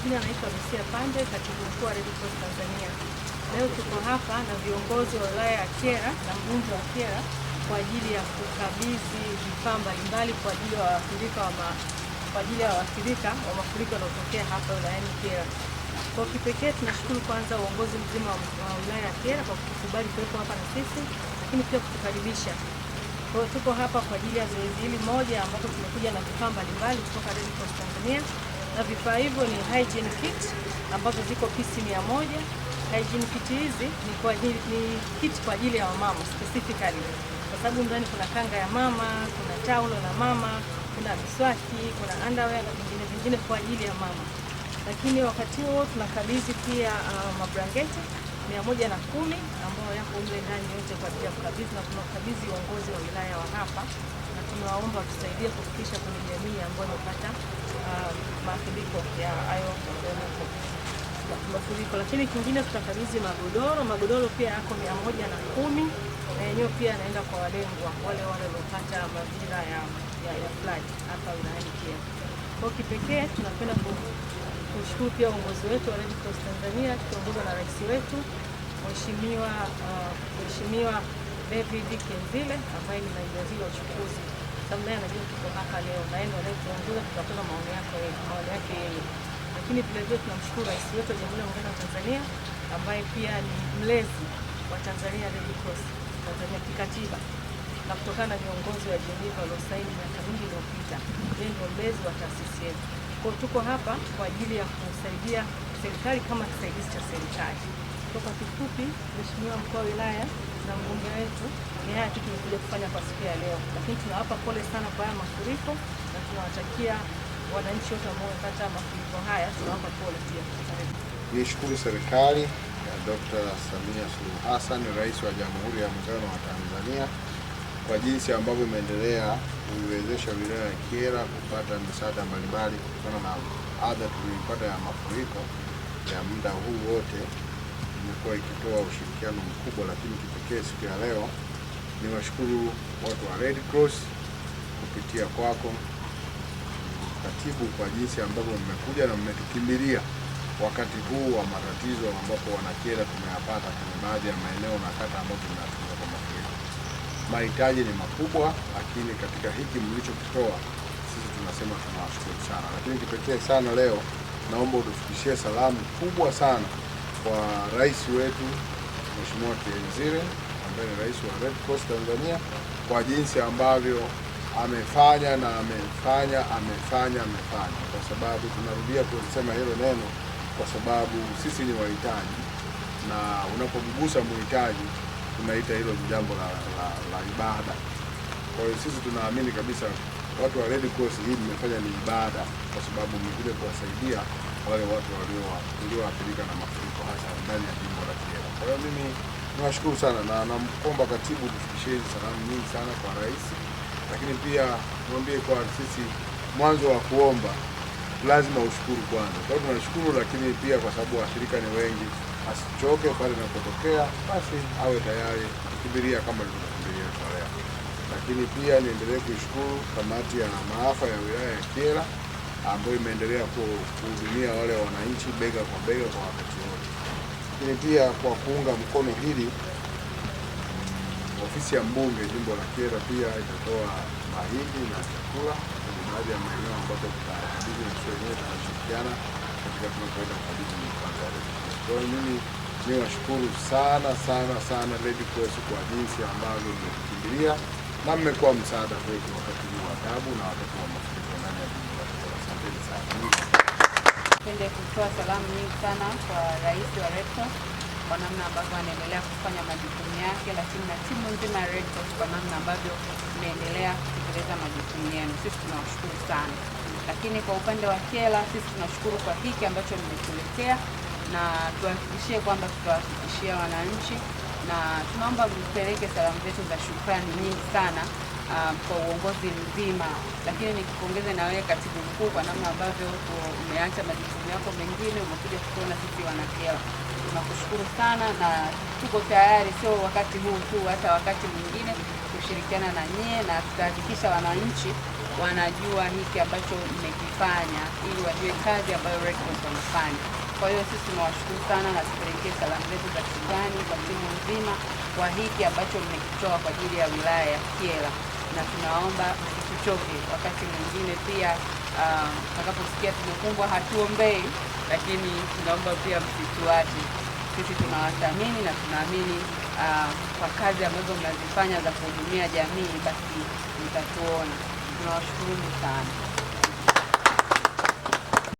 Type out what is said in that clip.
majina anaitwa Lucia Pande, katibu mkuu wa Red Cross Tanzania. Leo tuko hapa na viongozi wa wilaya ya Kyela na mbunge wa Kyela kwa ajili ya kukabidhi vifaa mbalimbali kwa ajili ya waathirika wa mafuriko yanayotokea hapa wilayani Kyela. Kwa kipekee tunashukuru kwanza uongozi mzima wa wilaya ya Kyela kwa kukubali kuwepo hapa na sisi, lakini pia kutukaribisha. Kwa hiyo tuko hapa kwa ajili ya zoezi hili moja ambapo tumekuja na vifaa mbalimbali kutoka Red Cross Tanzania, na vifaa hivyo ni hygiene kit ambazo ziko pisi 100. Hygiene kit hizi ni kit kwa ajili ya wamama specifically, kwa sababu ndani kuna kanga ya mama, kuna taulo la mama, kuna miswaki, kuna underwear na vingine kwa ajili ya mama. Lakini wakati huo tunakabidhi pia mablanketi 110 ambayo yako mle ndani yote kwa ajili ya kukabidhi, na tunakabidhi uongozi wa wilaya wa hapa, na tunawaomba tusaidie kufikisha kwenye jamii ambayo imepata mafuriko ya hayo mafuriko. Lakini kingine tutakabidhi magodoro pia yako 110, na yenyewe pia yanaenda kwa walengwa wale waliopata madhira ya flood hapa wilayani Kyela. Kwa kipekee tunapenda kushukuru pia uongozi wetu wa Red Cross Tanzania tukiongozwa na rais wetu Mheshimiwa David Kenzile ambaye ni naibu waziri wa uchukuzi. Sababu naye anajua tuko hapa leo na yeye ndiye anayetuongoza, tutatoa maoni yake yeye. Lakini vile vile tunamshukuru rais wetu wa Jamhuri ya Muungano wa Tanzania ambaye pia ni mlezi wa Tanzania Red Cross Tanzania kikatiba, na kutokana na viongozi wa Geneva waliosaini miaka mingi iliyopita, yeye ndio mlezi wa taasisi yetu. Kwa tuko hapa kwa ajili ya kusaidia serikali kama kisaidizi cha serikali. Kwa kifupi, Mheshimiwa mkuu wa wilaya na mbunge wetu ni haya tu tumekuja kufanya kwa siku ya leo, lakini tunawapa pole sana kwa haya mafuriko na tunawatakia wananchi wote ambao wamepata mafuriko haya, tunawapa pole pia. Nishukuru serikali ya Dr. Samia Suluhu Hassan, Rais wa Jamhuri ya Muungano wa Tanzania, kwa jinsi ambavyo imeendelea kuiwezesha wilaya ya Kyela kupata misaada mbalimbali kutokana na adha tuliyopata ya mafuriko ya muda huu wote. Imekuwa ikitoa ushirikiano mkubwa, lakini kipekee siku ya leo ni washukuru watu wa Red Cross kupitia kwako katibu, kwa jinsi ambavyo mmekuja na mmetukimbilia wakati huu wa matatizo ambapo wanakyela tumeyapata kwenye baadhi ya maeneo na kata ambazo zinaathiriwa kwa mafuriko. Mahitaji ni makubwa, lakini katika hiki mlichokitoa sisi tunasema tunawashukuru sana. Lakini kipekee sana leo naomba utufikishie salamu kubwa sana kwa rais wetu Mheshimiwa Kenzile ambaye ni rais wa Red Cross Tanzania, kwa jinsi ambavyo amefanya, kwa sababu tunarudia kusema hilo neno kwa sababu sisi ni wahitaji, na unapomgusa mhitaji tunaita hilo jambo la ibada. Kwa hiyo sisi tunaamini kabisa watu wa Red Cross hii mmefanya ni ibada, kwa sababu mmekuja kuwasaidia wale watu walioathirika na mafuriko hasa ndani ya jimbo la Kyela. Kwa hiyo mimi niwashukuru sana na namkomba katibu tufikishie salamu nyingi sana kwa rais, lakini pia mwambie kwa sisi mwanzo wa kuomba lazima ushukuru kwanza. Kwa hiyo tunashukuru, lakini pia kwa sababu waathirika ni wengi, asichoke pale inapotokea, basi awe tayari kukimbilia kama alivyokimbilia Twalea. Lakini pia niendelee kuishukuru kamati ya maafa ya wilaya ya Kyela ambayo imeendelea kuhudumia wale wananchi bega kwa bega kwa wakati wote. Lakini pia kwa kuunga mkono hili, ofisi ya mbunge jimbo la Kyela pia itatoa mahindi na chakula kwenye baadhi ya maeneo ambapo tutakabidhi, na sisi wenyewe tunashirikiana katika tunapoenda kukabidhi mipango ya Red Cross. Kwa hiyo mimi niwashukuru sana Red Cross kwa jinsi ambavyo mmekimbilia na mmekuwa msaada kwetu wakati huu wa taabu na wakati wa mafuriko ndani ya jimbo la Kyela. Asanteni sana. Napenda kutoa salamu nyingi sana kwa rais wa Red Cross kwa namna ambavyo anaendelea kufanya majukumu yake, lakini na timu nzima ya Red Cross kwa namna ambavyo imeendelea kutekeleza majukumu yenu. Sisi tunawashukuru sana. Lakini kwa upande wa Kyela sisi tunashukuru kwa hiki ambacho mmetuletea, na tuhakikishie kwamba tutawafikishia wananchi, na tunaomba mpeleke salamu zetu za shukrani nyingi sana kwa uongozi mzima. Lakini nikupongeze na wewe katibu mkuu kwa namna ambavyo umeacha majukumu yako mengine umekuja kuona sisi wanakyela. Tunakushukuru sana na tuko tayari, sio wakati huu tu, hata wakati mwingine kushirikiana na nyie, na tutahakikisha wananchi wanajua hiki ambacho mmekifanya, ili wajue kazi ambayo Red Cross wanafanya. Kwa hiyo sisi tunawashukuru sana na tupelekee salamu zetu za shukrani kwa timu nzima kwa hiki ambacho mmekitoa kwa ajili ya wilaya ya Kyela, na tunaomba msituchoke. Wakati mwingine pia tutakaposikia tumekumbwa, hatuombei, lakini tunaomba pia msituache. Sisi tunawathamini na tunaamini kwa kazi ambazo mnazifanya za kuhudumia jamii, basi mtatuona. Tunawashukuru sana.